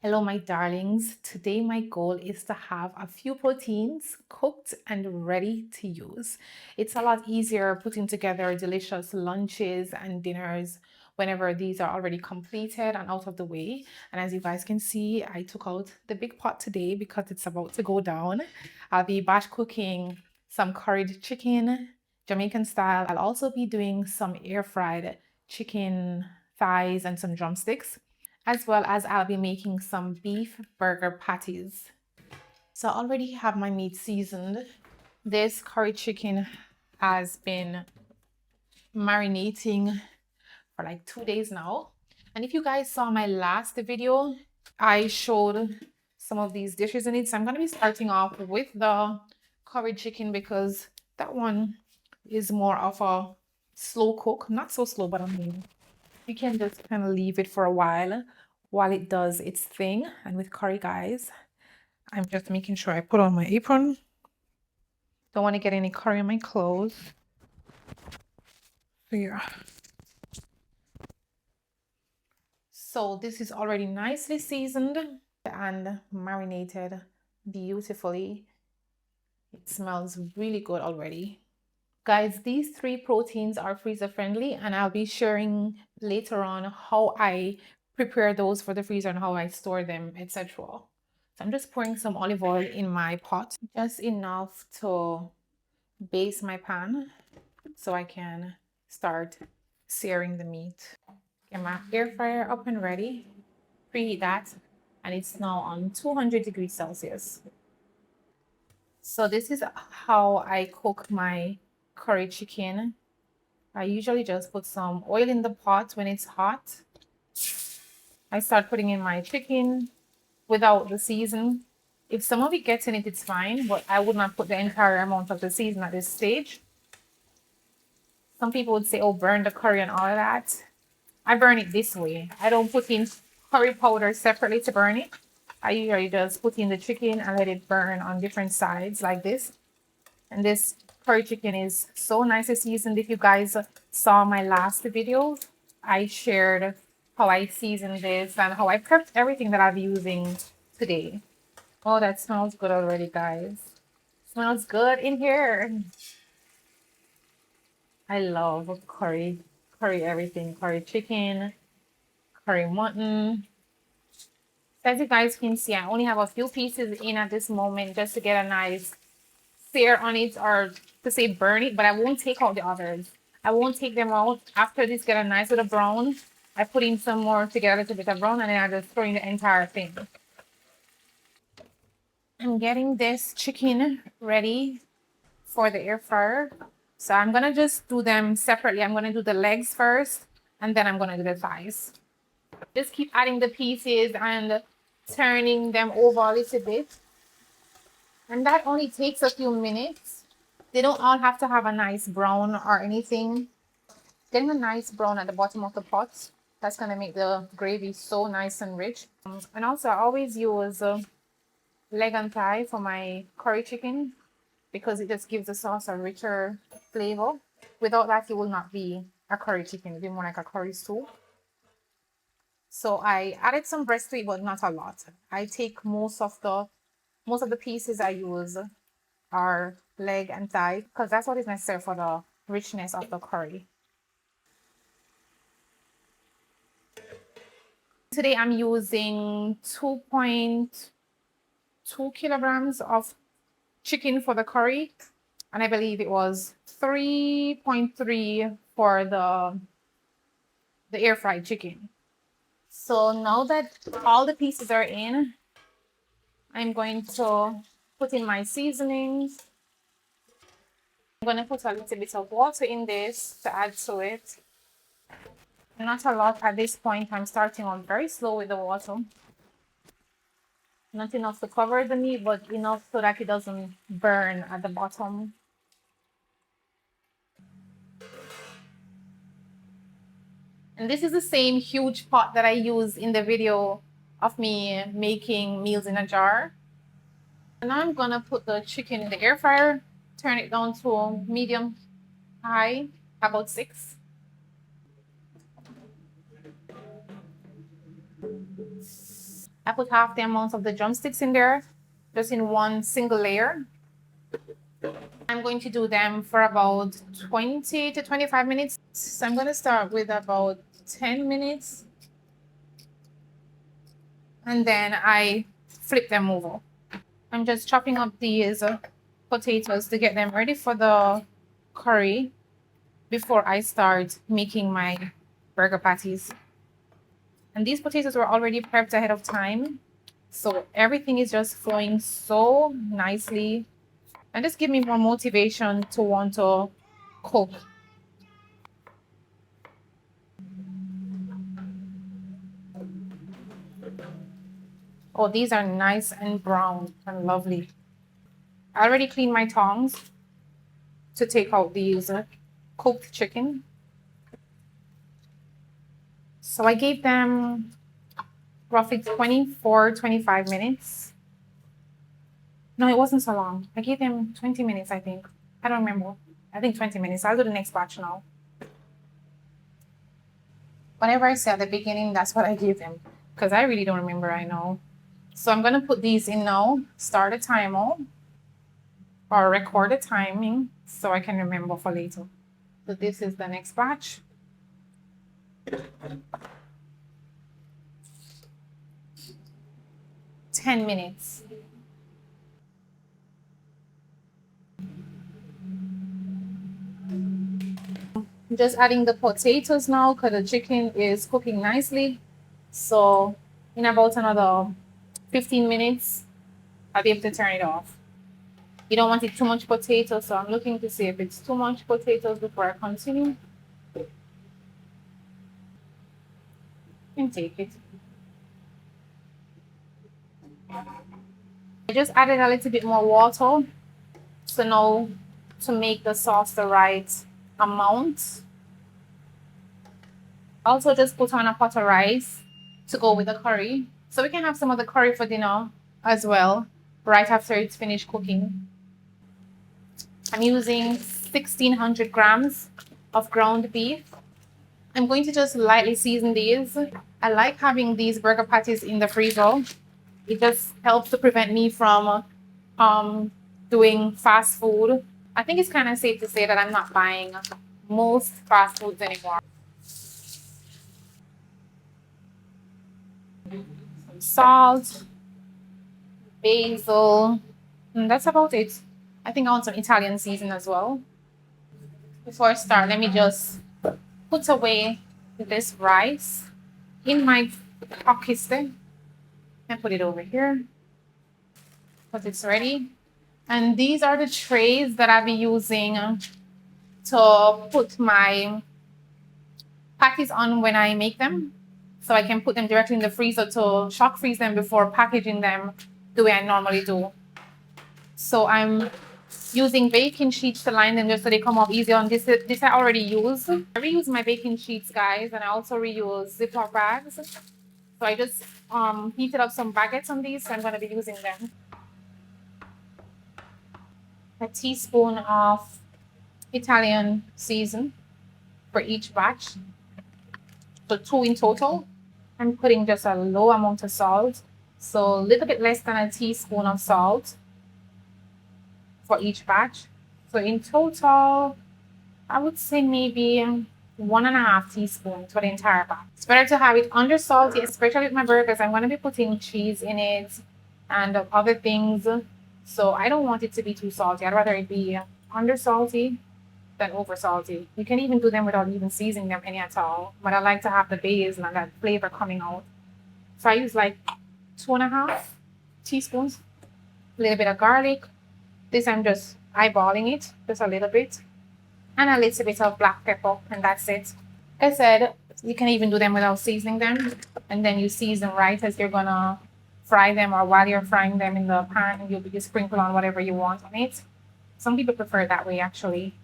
Hello, my darlings. Today, my goal is to have a few proteins cooked and ready to use. It's a lot easier putting together delicious lunches and dinners whenever these are already completed and out of the way. And as you guys can see, I took out the big pot today because it's about to go down. I'll be batch cooking some curried chicken, Jamaican style. I'll also be doing some air fried chicken thighs and some drumsticks, as well as I'll be making some beef burger patties. So I already have my meat seasoned. This curry chicken has been marinating for like 2 days now. And if you guys saw my last video, I showed some of these dishes in it. So I'm going to be starting off with the curry chicken because that one is more of a slow cook. Not so slow, but I mean, you can just kind of leave it for a while it does its thing. And with curry, guys, I'm just making sure I put on my apron. Don't want to get any curry on my clothes. So yeah. So this is already nicely seasoned and marinated beautifully. It smells really good already. Guys, these three proteins are freezer friendly, and I'll be sharing later on how I prepare those for the freezer and how I store them, etc. So I'm just pouring some olive oil in my pot, just enough to base my pan so I can start searing the meat. Get my air fryer up and ready, preheat that, and it's now on 200 degrees Celsius. So this is how I cook my curry chicken. I usually just put some oil in the pot when it's hot. I start putting in my chicken without the season. If some of it gets in it, it's fine, but I would not put the entire amount of the season at this stage. Some people would say, oh, burn the curry and all of that. I burn it this way. I don't put in curry powder separately to burn it. I usually just put in the chicken and let it burn on different sides like this. And this curry chicken is so nicely seasoned. If you guys saw my last video, I shared how I seasoned this and how I prepped everything that I'm using today. Oh, that smells good already, guys. Smells good in here. I love curry everything, curry chicken, curry mutton. As you guys can see, I only have a few pieces in at this moment just to get a nice sear on it, or to say burn it, but I won't take out the others. I won't take them out. After this get a nice little brown, I put in some more to get a little bit of brown, and then I just throw in the entire thing. I'm getting this chicken ready for the air fryer. So I'm gonna just do them separately. I'm gonna do the legs first, and then I'm gonna do the thighs. Just keep adding the pieces and turning them over a little bit. And that only takes a few minutes. They don't all have to have a nice brown or anything. Getting a nice brown at the bottom of the pot, that's going to make the gravy so nice and rich. And also, I always use leg and thigh for my curry chicken because it just gives the sauce a richer flavor. Without that, it will not be a curry chicken. It'll be more like a curry soup. So I added some breast to it, but not a lot. I take most of the pieces I use are leg and thigh because that's what is necessary for the richness of the curry. Today I'm using 2.2 kilograms of chicken for the curry, and I believe it was 3.3 for the air fried chicken. So now that all the pieces are in, I'm going to put in my seasonings. I'm going to put a little bit of water in this to add to it. Not a lot at this point. I'm starting on very slow with the water. Not enough to cover the meat, but enough so that it doesn't burn at the bottom. And this is the same huge pot that I used in the video of me making meals in a jar. And now I'm gonna put the chicken in the air fryer, turn it down to medium high, about 6. I put half the amount of the drumsticks in there, just in one single layer. I'm going to do them for about 20 to 25 minutes. So I'm going to start with about 10 minutes. And then I flip them over. I'm just chopping up these potatoes to get them ready for the curry before I start making my burger patties. And these potatoes were already prepped ahead of time. So everything is just flowing so nicely. And just give me more motivation to want to cook. Oh, these are nice and brown and lovely. I already cleaned my tongs to take out these cooked chicken. So I gave them roughly 24, 25 minutes. No, it wasn't so long. I gave them 20 minutes, I think. I don't remember. I think 20 minutes. I'll do the next batch now. Whatever I said at the beginning, that's what I gave them. Because I really don't remember, I know. So I'm going to put these in now. Start a timer. Or record the timing so I can remember for later. So this is the next batch. 10 minutes. I'm just adding the potatoes now because the chicken is cooking nicely. So in about another 15 minutes, I'll be able to turn it off. You don't want it too much potato, so I'm looking to see if it's too much potatoes before I continue. And take it. I just added a little bit more water to know to make the sauce the right amount. Also just put on a pot of rice to go with the curry. So we can have some of the curry for dinner as well, right after it's finished cooking. I'm using 1,600 grams of ground beef. I'm going to just lightly season these. I like having these burger patties in the freezer. It just helps to prevent me from doing fast food. I think it's kind of safe to say that I'm not buying most fast foods anymore. Some salt, basil, and that's about it. I think I want some Italian season as well. Before I start, let me just put away this rice in my pocket and put it over here because it's ready. And these are the trays that I'll be using to put my patties on when I make them. So I can put them directly in the freezer to shock freeze them before packaging them the way I normally do. So I'm using baking sheets to line them just so they come off easy on this. This I already use. I reuse my baking sheets, guys, and I also reuse Ziploc bags. So I just heated up some baguettes on these, so I'm going to be using them. A teaspoon of Italian season for each batch. So 2 in total. I'm putting just a low amount of salt. So a little bit less than a teaspoon of salt for each batch. So in total, I would say maybe 1.5 teaspoons for the entire batch. It's better to have it under salty, especially with my burgers. I'm going to be putting cheese in it and other things. So I don't want it to be too salty. I'd rather it be under salty than over salty. You can even do them without even seasoning them any at all. But I like to have the basil and that flavor coming out. So I use like 2.5 teaspoons. A little bit of garlic. This I'm just eyeballing it, just a little bit. And a little bit of black pepper, and that's it. Like I said, you can even do them without seasoning them. And then you season right as you're gonna fry them, or while you're frying them in the pan, you'll just sprinkle on whatever you want on it. Some people prefer it that way actually,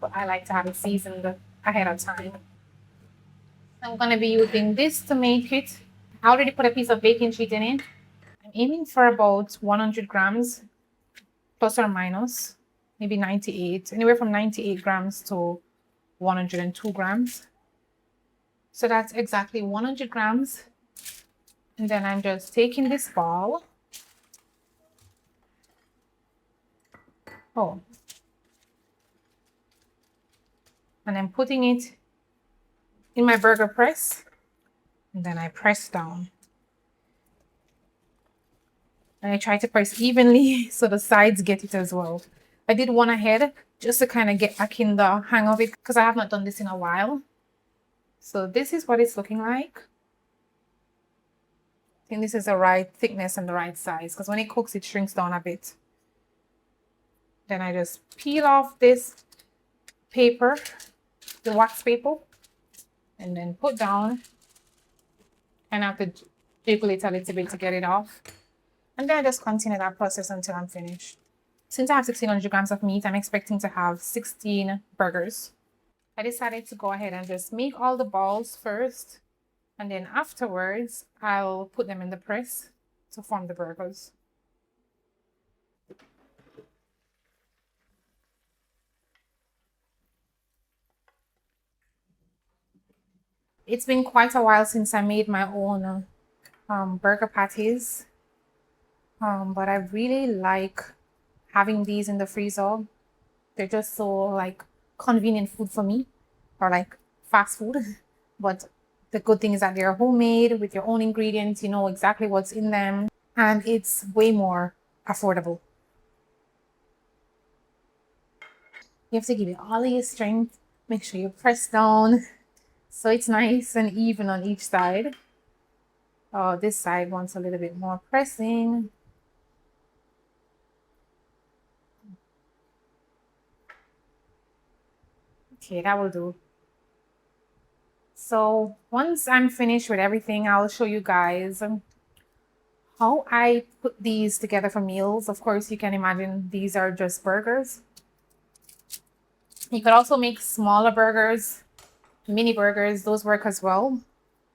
but I like to have it seasoned ahead of time. I'm gonna be using this to make it. I already put a piece of baking sheet in it. I'm aiming for about 100 grams, plus or minus, maybe 98, anywhere from 98 grams to 102 grams. So that's exactly 100 grams And then I'm just taking this ball. Oh. And I'm putting it in my burger press. And then I press down. And I try to press evenly so the sides get it as well. I did one ahead just to kind of get back in the hang of it because I have not done this in a while. So this is what it's looking like. I think this is the right thickness and the right size because when it cooks, it shrinks down a bit. Then I just peel off this paper, the wax paper, and then put down. And I have to jiggle it a little bit to get it off. And then I just continue that process until I'm finished. Since I have 1600 grams of meat, I'm expecting to have 16 burgers. I decided to go ahead and just make all the balls first. And then afterwards, I'll put them in the press to form the burgers. It's been quite a while since I made my own burger patties. But I really like having these in the freezer. They're just so like convenient food for me, or like fast food. But the good thing is that they're homemade with your own ingredients. You know exactly what's in them, and it's way more affordable. You have to give it all of your strength. Make sure you press down so it's nice and even on each side. Oh, this side wants a little bit more pressing. Okay, that will do. So once I'm finished with everything, I'll show you guys how I put these together for meals. Of course, you can imagine these are just burgers. You could also make smaller burgers, mini burgers, those work as well.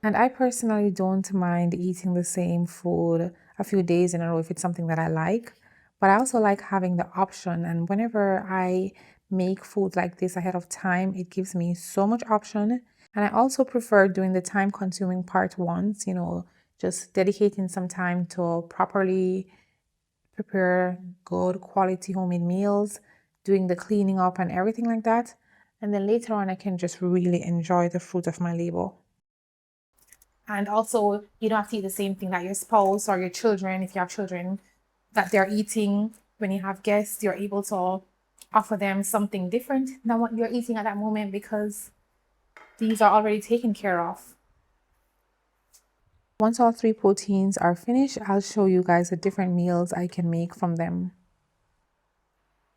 And I personally don't mind eating the same food a few days in a row if it's something that I like. But I also like having the option. And whenever I make food like this ahead of time, it gives me so much option. And I also prefer doing the time consuming part once, you know, just dedicating some time to properly prepare good quality homemade meals, doing the cleaning up and everything like that. And then later on, I can just really enjoy the fruit of my labor. And also, you don't have to eat the same thing that your spouse or your children, if you have children, that they're eating. When you have guests, you're able to offer them something different than what you're eating at that moment because these are already taken care of. Once all three proteins are finished, I'll show you guys the different meals I can make from them.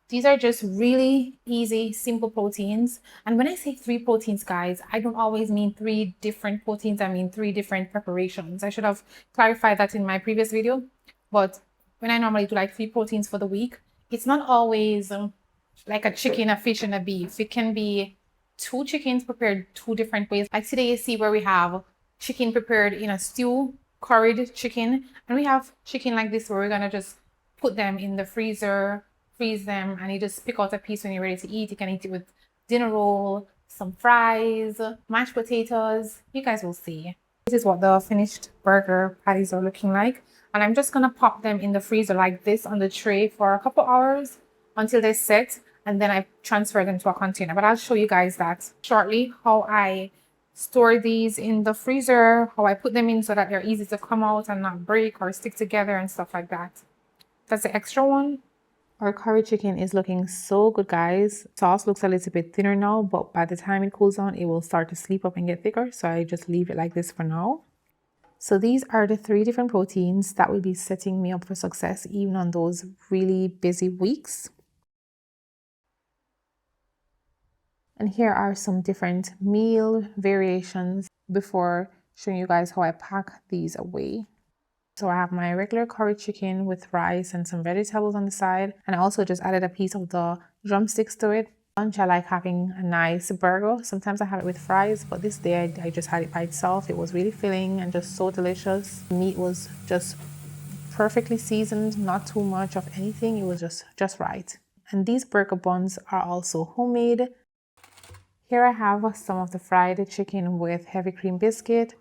These are just really easy, simple proteins. And when I say three proteins, guys, I don't always mean three different proteins. I mean three different preparations. I should have clarified that in my previous video. But when I normally do like three proteins for the week, it's not always like a chicken, a fish, and a beef. It can be two chickens prepared two different ways. Like today, you see where we have chicken prepared in a stew, curried chicken. And we have chicken like this where we're going to just put them in the freezer, freeze them, and you just pick out a piece when you're ready to eat. You can eat it with dinner roll, some fries, mashed potatoes. You guys will see. This is what the finished burger patties are looking like. And I'm just gonna pop them in the freezer like this on the tray for a couple hours until they set, and then I transfer them to a container. But I'll show you guys that shortly, how I store these in the freezer, how I put them in so that they're easy to come out and not break or stick together and stuff like that. That's the extra one. Our curry chicken is looking so good, guys. Sauce looks a little bit thinner now, but by the time it cools down, it will start to sleep up and get thicker. So I just leave it like this for now. So these are the three different proteins that will be setting me up for success, even on those really busy weeks. And here are some different meal variations before showing you guys how I pack these away. So I have my regular curry chicken with rice and some vegetables on the side. And I also just added a piece of the drumsticks to it. Lunch, I like having a nice burger. Sometimes I have it with fries, but this day I just had it by itself. It was really filling and just so delicious. The meat was just perfectly seasoned, not too much of anything. It was just right. And these burger buns are also homemade. Here I have some of the fried chicken with heavy cream biscuit,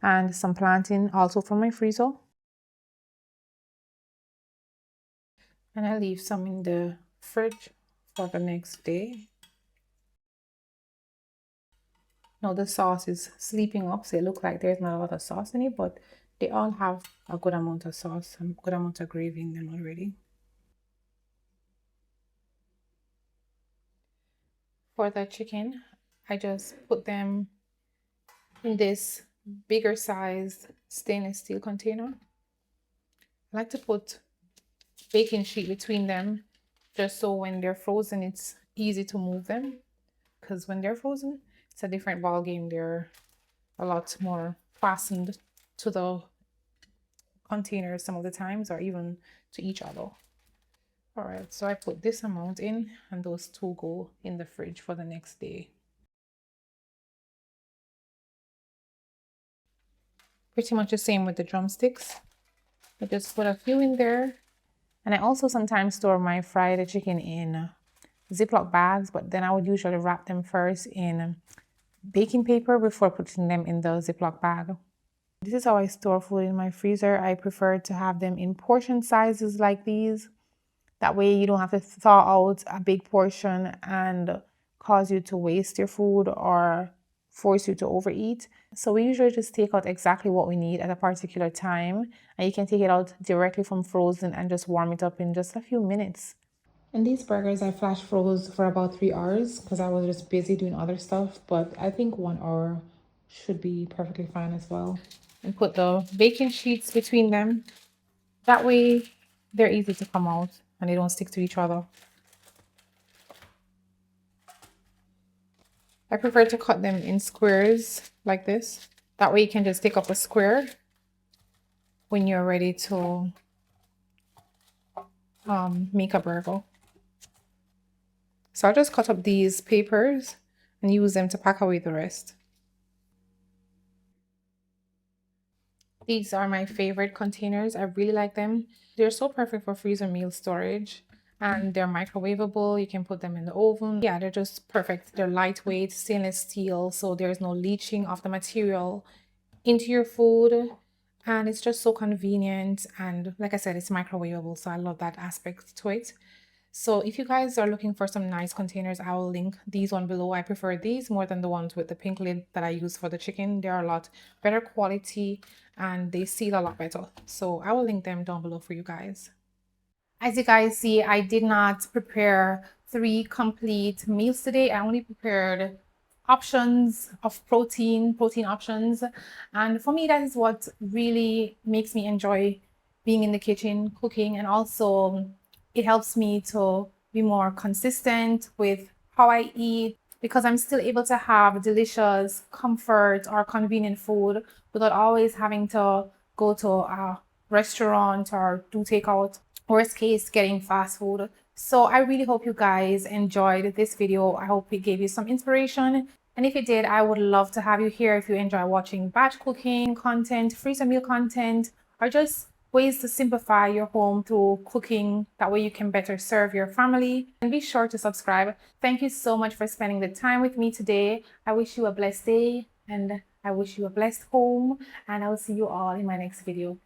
and some plantain also from my freezer. And I leave some in the fridge for the next day. Now the sauce is sleeping up, so it looks like there's not a lot of sauce in it, but they all have a good amount of sauce, a good amount of gravy in them already. For the chicken, I just put them in this bigger size stainless steel container. I like to put baking sheet between them just so when they're frozen it's easy to move them, because when they're frozen it's a different ball game. They're a lot more fastened to the containers some of the times, or even to each other. All right, so I put this amount in and those two go in the fridge for the next day. Pretty much the same with the drumsticks. I just put a few in there. And I also sometimes store my fried chicken in Ziploc bags, but then I would usually wrap them first in baking paper before putting them in the Ziploc bag. This is how I store food in my freezer. I prefer to have them in portion sizes like these. That way you don't have to thaw out a big portion and cause you to waste your food or force you to overeat. So we usually just take out exactly what we need at a particular time, and you can take it out directly from frozen and just warm it up in just a few minutes. And these burgers I flash froze for about 3 hours because I was just busy doing other stuff, but I think 1 hour should be perfectly fine as well. And put the baking sheets between them. That way they're easy to come out and they don't stick to each other. I prefer to cut them in squares like this. That way you can just take up a square when you're ready to make a burger. So I'll just cut up these papers and use them to pack away the rest. These are my favorite containers. I really like them. They're so perfect for freezer meal storage, and they're microwavable. You can put them in the oven. Yeah, they're just perfect. They're lightweight, stainless steel, so there's no leaching of the material into your food. And it's just so convenient. And like I said, it's microwavable, so I love that aspect to it. So if you guys are looking for some nice containers, I will link these one below. I prefer these more than the ones with the pink lid that I use for the chicken. They're a lot better quality and they seal a lot better. So I will link them down below for you guys. As you guys see, I did not prepare 3 complete meals today. I only prepared options of protein options. And for me, that is what really makes me enjoy being in the kitchen, cooking, and also it helps me to be more consistent with how I eat, because I'm still able to have delicious, comfort or convenient food without always having to go to a restaurant or do takeout. Worst case, getting fast food. So I really hope you guys enjoyed this video. I hope it gave you some inspiration. And if it did, I would love to have you here if you enjoy watching batch cooking content, freezer meal content, or just ways to simplify your home through cooking. That way you can better serve your family. And be sure to subscribe. Thank you so much for spending the time with me today. I wish you a blessed day and I wish you a blessed home. And I will see you all in my next video.